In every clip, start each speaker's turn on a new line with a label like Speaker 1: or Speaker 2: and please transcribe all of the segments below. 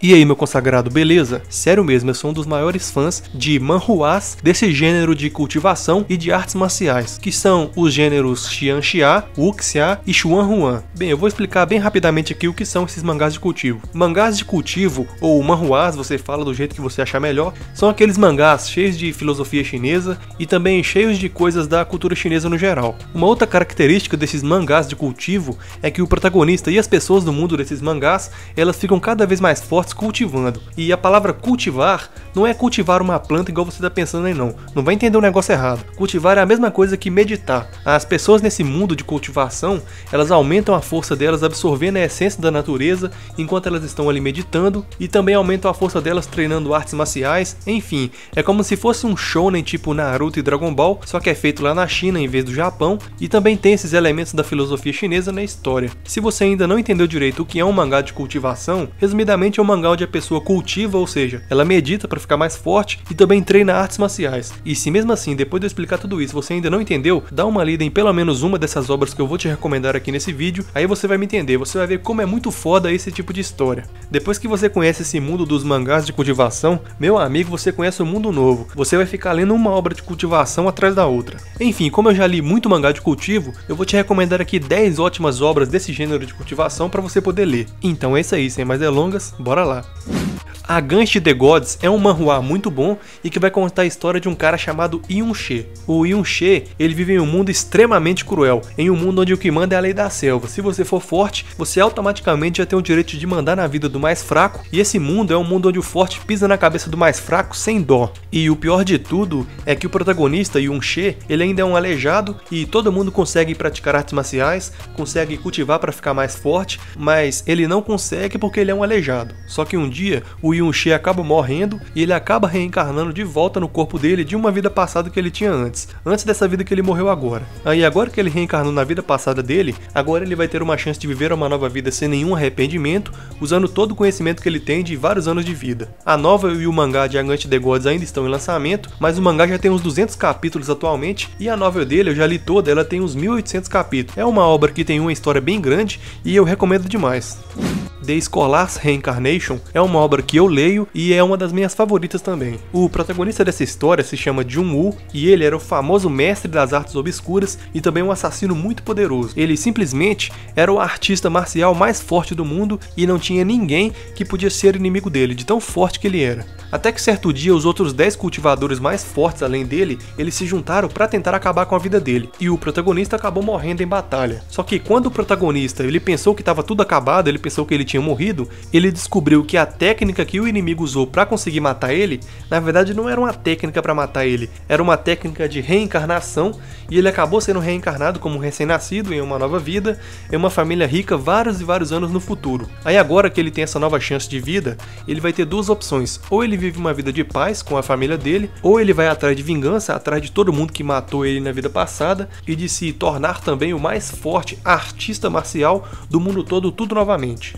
Speaker 1: E aí, meu consagrado, beleza? Sério mesmo, eu sou um dos maiores fãs de manhwas desse gênero de cultivação e de artes marciais, que são os gêneros Xianxia, Wuxia e Xuanhuan. Bem, eu vou explicar bem rapidamente aqui o que são esses mangás de cultivo. Mangás de cultivo, ou manhwas, você fala do jeito que você achar melhor, são aqueles mangás cheios de filosofia chinesa e também cheios de coisas da cultura chinesa no geral. Uma outra característica desses mangás de cultivo é que o protagonista e as pessoas do mundo desses mangás, elas ficam cada vez mais fortes cultivando. E a palavra cultivar não é cultivar uma planta igual você está pensando aí não. Não vai entender o negócio errado. Cultivar é a mesma coisa que meditar. As pessoas nesse mundo de cultivação, elas aumentam a força delas absorvendo a essência da natureza enquanto elas estão ali meditando, e também aumentam a força delas treinando artes marciais. Enfim, é como se fosse um shonen tipo Naruto e Dragon Ball, só que é feito lá na China em vez do Japão, e também tem esses elementos da filosofia chinesa na história. Se você ainda não entendeu direito o que é um mangá de cultivação, resumidamente é um mangá onde a pessoa cultiva, ou seja, ela medita para ficar mais forte e também treina artes marciais. E se mesmo assim, depois de eu explicar tudo isso, você ainda não entendeu, dá uma lida em pelo menos uma dessas obras que eu vou te recomendar aqui nesse vídeo, aí você vai me entender, você vai ver como é muito foda esse tipo de história. Depois que você conhece esse mundo dos mangás de cultivação, meu amigo, você conhece um mundo novo. Você vai ficar lendo uma obra de cultivação atrás da outra. Enfim, como eu já li muito mangá de cultivo, eu vou te recomendar aqui 10 ótimas obras desse gênero de cultivação para você poder ler. Então é isso aí, sem mais delongas, bora lá! Against the Gods é um manhwa muito bom e que vai contar a história de um cara chamado Yun-She. O Yun-She, ele vive em um mundo extremamente cruel, em um mundo onde o que manda é a lei da selva. Se você for forte, você automaticamente já tem o direito de mandar na vida do mais fraco, e esse mundo é um mundo onde o forte pisa na cabeça do mais fraco sem dó. E o pior de tudo é que o protagonista, Yun-She, ele ainda é um aleijado e todo mundo consegue praticar artes marciais, consegue cultivar para ficar mais forte, mas ele não consegue porque ele é um aleijado. Só que um dia, o Yun-She acaba morrendo e ele acaba reencarnando de volta no corpo dele de uma vida passada que ele tinha antes dessa vida que ele morreu agora. Aí agora que ele reencarnou na vida passada dele, agora ele vai ter uma chance de viver uma nova vida sem nenhum arrependimento, usando todo o conhecimento que ele tem de vários anos de vida. A novel e o mangá de Against the Gods ainda estão em lançamento, mas o mangá já tem uns 200 capítulos atualmente, e a novel dele eu já li toda, ela tem uns 1800 capítulos. É uma obra que tem uma história bem grande e eu recomendo demais. The Scholar's Reincarnation é uma obra que eu leio e é uma das minhas favoritas também. O protagonista dessa história se chama Jun-Woo e ele era o famoso mestre das artes obscuras e também um assassino muito poderoso. Ele simplesmente era o artista marcial mais forte do mundo e não tinha ninguém que podia ser inimigo dele, de tão forte que ele era. Até que certo dia os outros 10 cultivadores mais fortes além dele, eles se juntaram para tentar acabar com a vida dele, e o protagonista acabou morrendo em batalha. Só que quando o protagonista ele pensou que estava tudo acabado, ele pensou que ele tinha morrido, ele descobriu que a técnica que o inimigo usou para conseguir matar ele, na verdade não era uma técnica para matar ele, era uma técnica de reencarnação, e ele acabou sendo reencarnado como um recém-nascido em uma nova vida, em uma família rica vários e vários anos no futuro. Aí agora que ele tem essa nova chance de vida, ele vai ter duas opções: ou ele vive uma vida de paz com a família dele, ou ele vai atrás de vingança, atrás de todo mundo que matou ele na vida passada, e de se tornar também o mais forte artista marcial do mundo todo, tudo novamente.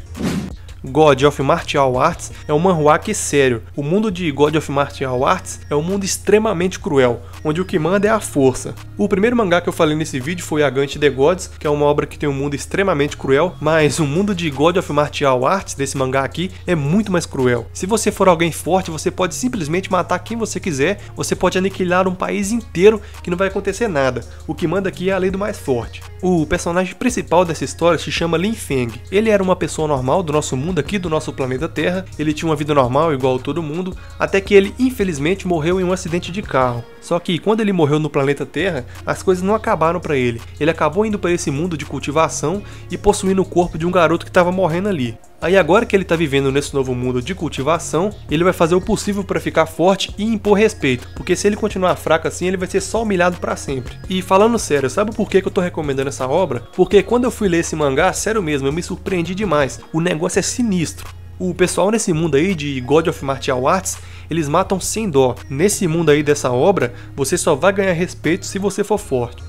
Speaker 1: God of Martial Arts é um manhwa que, sério, o mundo de God of Martial Arts é um mundo extremamente cruel, onde o que manda é a força. O primeiro mangá que eu falei nesse vídeo foi Against the Gods, que é uma obra que tem um mundo extremamente cruel, mas o mundo de God of Martial Arts, desse mangá aqui, é muito mais cruel. Se você for alguém forte, você pode simplesmente matar quem você quiser, você pode aniquilar um país inteiro que não vai acontecer nada. O que manda aqui é a lei do mais forte. O personagem principal dessa história se chama Lin Feng. Ele era uma pessoa normal do nosso mundo aqui, do nosso planeta Terra. Ele tinha uma vida normal igual todo mundo, até que ele infelizmente morreu em um acidente de carro. Só que quando ele morreu no planeta Terra, as coisas não acabaram para ele. Ele acabou indo para esse mundo de cultivação e possuindo o corpo de um garoto que estava morrendo ali. Aí agora que ele está vivendo nesse novo mundo de cultivação, ele vai fazer o possível para ficar forte e impor respeito, porque se ele continuar fraco assim, ele vai ser só humilhado para sempre. E falando sério, sabe por que eu tô recomendando essa obra? Porque quando eu fui ler esse mangá, sério mesmo, eu me surpreendi demais. O negócio é sinistro. O pessoal nesse mundo aí de God of Martial Arts, eles matam sem dó. Nesse mundo aí dessa obra, você só vai ganhar respeito se você for forte.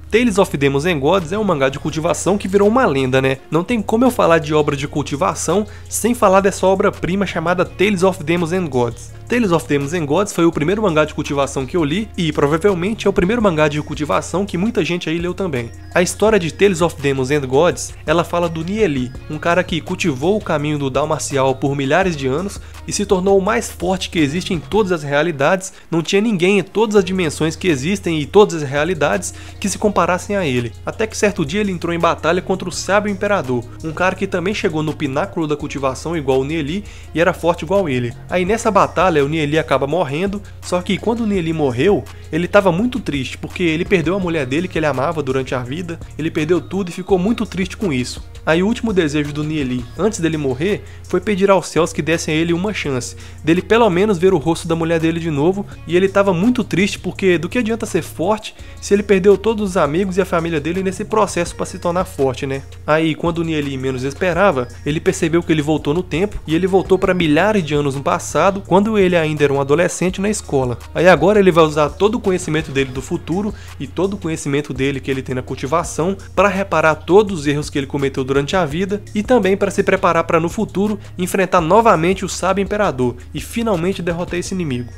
Speaker 1: Tales of Demons and Gods é um mangá de cultivação que virou uma lenda, né? Não tem como eu falar de obra de cultivação sem falar dessa obra-prima chamada Tales of Demons and Gods. Tales of Demons and Gods foi o primeiro mangá de cultivação que eu li e provavelmente é o primeiro mangá de cultivação que muita gente aí leu também. A história de Tales of Demons and Gods, ela fala do Nieli, um cara que cultivou o caminho do Dao marcial por milhares de anos e se tornou o mais forte que existe em todas as realidades. Não tinha ninguém em todas as dimensões que existem e todas as realidades que se comparassem a ele. Até que certo dia ele entrou em batalha contra o Sábio Imperador, um cara que também chegou no pináculo da cultivação igual o Nieli e era forte igual ele. Aí nessa batalha o Nieli acaba morrendo, só que quando o Nieli morreu, ele estava muito triste, porque ele perdeu a mulher dele que ele amava durante a vida, ele perdeu tudo e ficou muito triste com isso. Aí o último desejo do Nieli, antes dele morrer, foi pedir aos céus que dessem a ele uma chance, dele pelo menos ver o rosto da mulher dele de novo, e ele estava muito triste porque do que adianta ser forte se ele perdeu todos os amigos e a família dele nesse processo para se tornar forte, né? Aí quando o Nieli menos esperava, ele percebeu que ele voltou no tempo e ele voltou para milhares de anos no passado, quando ele ainda era um adolescente na escola. Aí agora ele vai usar todo o conhecimento dele do futuro e todo o conhecimento dele que ele tem na cultivação para reparar todos os erros que ele cometeu durante a vida e também para se preparar para no futuro enfrentar novamente o Sábio Imperador e finalmente derrotar esse inimigo.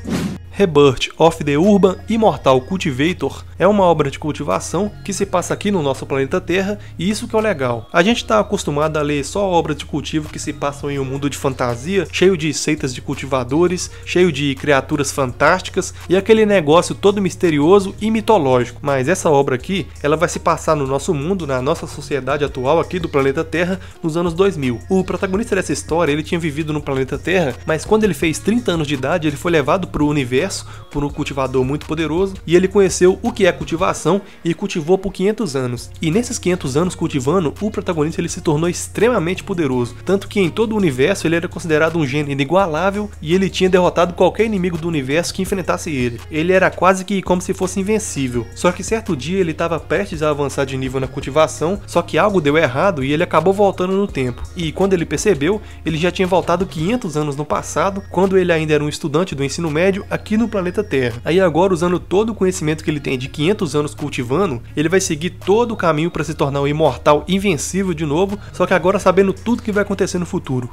Speaker 1: Rebirth of the Urban Immortal Cultivator é uma obra de cultivação que se passa aqui no nosso planeta Terra, e isso que é o legal. A gente está acostumado a ler só obras de cultivo que se passam em um mundo de fantasia, cheio de seitas de cultivadores, cheio de criaturas fantásticas e aquele negócio todo misterioso e mitológico. Mas essa obra aqui, ela vai se passar no nosso mundo, na nossa sociedade atual aqui do planeta Terra, nos anos 2000. O protagonista dessa história, ele tinha vivido no planeta Terra, mas quando ele fez 30 anos de idade, ele foi levado para o universo por um cultivador muito poderoso e ele conheceu o que é cultivação e cultivou por 500 anos. E nesses 500 anos cultivando, o protagonista ele se tornou extremamente poderoso, tanto que em todo o universo ele era considerado um gênio inigualável e ele tinha derrotado qualquer inimigo do universo que enfrentasse ele. Ele era quase que como se fosse invencível. Só que certo dia ele estava prestes a avançar de nível na cultivação, só que algo deu errado e ele acabou voltando no tempo. E quando ele percebeu, ele já tinha voltado 500 anos no passado, quando ele ainda era um estudante do ensino médio aqui no planeta Terra. Aí agora, usando todo o conhecimento que ele tem de 500 anos cultivando, ele vai seguir todo o caminho para se tornar um imortal invencível de novo, só que agora sabendo tudo que vai acontecer no futuro.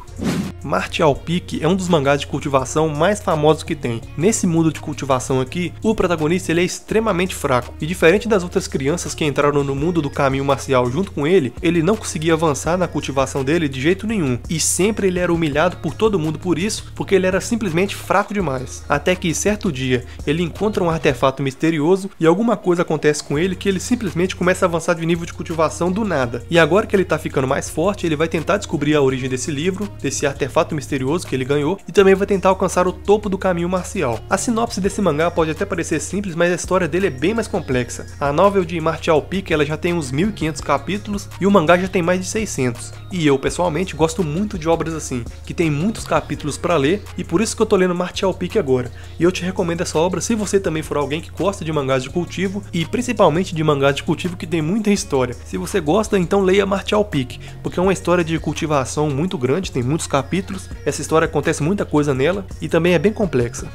Speaker 1: Martial Peak é um dos mangás de cultivação mais famosos que tem. Nesse mundo de cultivação aqui, o protagonista ele é extremamente fraco, e diferente das outras crianças que entraram no mundo do caminho marcial junto com ele não conseguia avançar na cultivação dele de jeito nenhum, e sempre ele era humilhado por todo mundo por isso, porque ele era simplesmente fraco demais. Até que certo dia, ele encontra um artefato misterioso e alguma coisa acontece com ele que ele simplesmente começa a avançar de nível de cultivação do nada. E agora que ele tá ficando mais forte, ele vai tentar descobrir a origem desse livro, desse artefato misterioso que ele ganhou, e também vai tentar alcançar o topo do caminho marcial. A sinopse desse mangá pode até parecer simples, mas a história dele é bem mais complexa. A novel de Martial Peak ela já tem uns 1500 capítulos e o mangá já tem mais de 600. E eu pessoalmente gosto muito de obras assim, que tem muitos capítulos para ler, e por isso que eu tô lendo Martial Peak agora. E eu te recomendo essa obra se você também for alguém que gosta de mangás de cultivo, e principalmente de mangás de cultivo que tem muita história. Se você gosta, então leia Martial Peak, porque é uma história de cultivação muito grande, tem muitos capítulos. Essa história acontece muita coisa nela e também é bem complexa.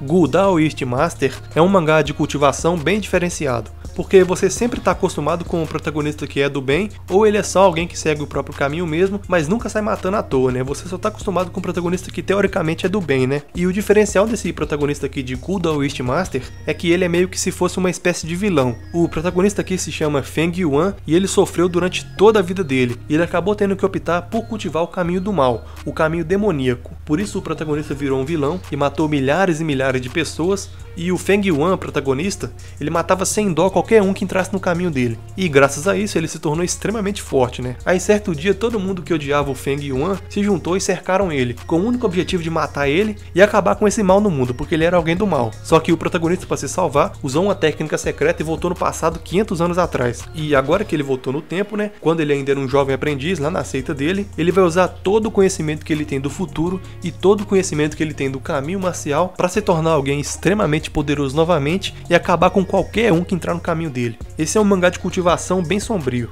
Speaker 1: Gu Daoist Master é um mangá de cultivação bem diferenciado, porque você sempre está acostumado com o protagonista que é do bem, ou ele é só alguém que segue o próprio caminho mesmo, mas nunca sai matando à toa, né? Você só está acostumado com o protagonista que teoricamente é do bem, né? E o diferencial desse protagonista aqui de Gu Daoist Master é que ele é meio que se fosse uma espécie de vilão. O protagonista aqui se chama Feng Yuan e ele sofreu durante toda a vida dele, e ele acabou tendo que optar por cultivar o caminho do mal, o caminho demoníaco. Por isso o protagonista virou um vilão e matou milhares e milhares de pessoas, e o Feng Yuan, protagonista, ele matava sem dó qualquer um que entrasse no caminho dele. E graças a isso ele se tornou extremamente forte, né? Aí certo dia todo mundo que odiava o Feng Yuan se juntou e cercaram ele, com o único objetivo de matar ele e acabar com esse mal no mundo, porque ele era alguém do mal. Só que o protagonista, para se salvar, usou uma técnica secreta e voltou no passado 500 anos atrás. E agora que ele voltou no tempo, né? Quando ele ainda era um jovem aprendiz lá na seita dele, ele vai usar todo o conhecimento que ele tem do futuro e todo o conhecimento que ele tem do caminho marcial para se tornar alguém extremamente poderoso novamente e acabar com qualquer um que entrar no caminho dele. Esse é um mangá de cultivação bem sombrio.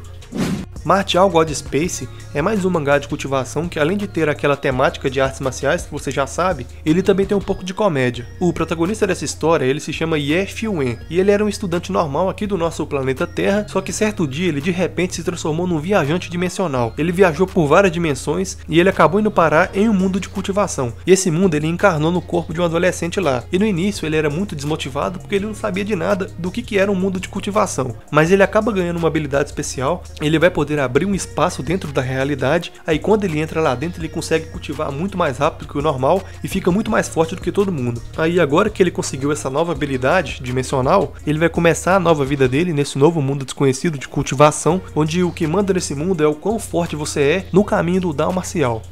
Speaker 1: Martial God Space é mais um mangá de cultivação que, além de ter aquela temática de artes marciais que você já sabe, ele também tem um pouco de comédia. O protagonista dessa história, ele se chama Ye Xiuen, e ele era um estudante normal aqui do nosso planeta Terra, só que certo dia ele de repente se transformou num viajante dimensional. Ele viajou por várias dimensões e ele acabou indo parar em um mundo de cultivação. E esse mundo ele encarnou no corpo de um adolescente lá. E no início ele era muito desmotivado porque ele não sabia de nada do que era um mundo de cultivação. Mas ele acaba ganhando uma habilidade especial, ele vai poder abrir um espaço dentro da realidade, aí quando ele entra lá dentro ele consegue cultivar muito mais rápido que o normal e fica muito mais forte do que todo mundo. Aí agora que ele conseguiu essa nova habilidade dimensional, ele vai começar a nova vida dele nesse novo mundo desconhecido de cultivação, onde o que manda nesse mundo é o quão forte você é no caminho do Dao marcial.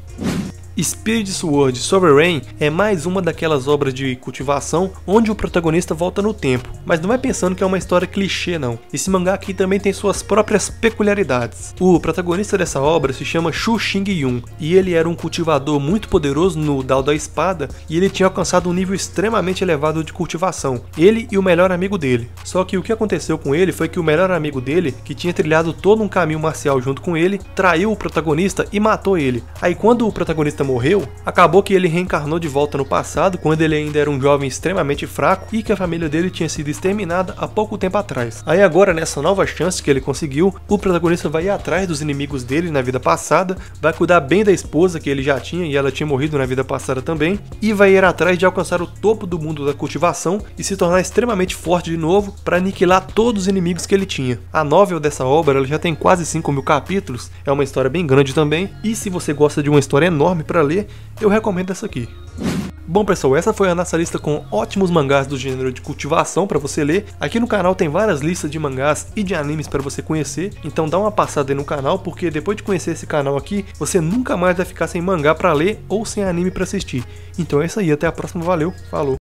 Speaker 1: Spirit Sword Sovereign é mais uma daquelas obras de cultivação onde o protagonista volta no tempo, mas não é pensando que é uma história clichê não. Esse mangá aqui também tem suas próprias peculiaridades. O protagonista dessa obra se chama Shu Xing-yun e ele era um cultivador muito poderoso no Dao da Espada e ele tinha alcançado um nível extremamente elevado de cultivação, ele e o melhor amigo dele. Só que o que aconteceu com ele foi que o melhor amigo dele, que tinha trilhado todo um caminho marcial junto com ele, traiu o protagonista e matou ele. Aí quando o protagonista morreu, acabou que ele reencarnou de volta no passado, quando ele ainda era um jovem extremamente fraco e que a família dele tinha sido exterminada há pouco tempo atrás. Aí agora, nessa nova chance que ele conseguiu, o protagonista vai ir atrás dos inimigos dele na vida passada, vai cuidar bem da esposa que ele já tinha e ela tinha morrido na vida passada também, e vai ir atrás de alcançar o topo do mundo da cultivação e se tornar extremamente forte de novo para aniquilar todos os inimigos que ele tinha. A novel dessa obra ela já tem quase 5.000 capítulos, é uma história bem grande também, e se você gosta de uma história enorme para ler, eu recomendo essa aqui. Bom pessoal, essa foi a nossa lista com ótimos mangás do gênero de cultivação para você ler. Aqui no canal tem várias listas de mangás e de animes para você conhecer, então dá uma passada aí no canal, porque depois de conhecer esse canal aqui, você nunca mais vai ficar sem mangá para ler ou sem anime para assistir. Então é isso aí, até a próxima, valeu, falou!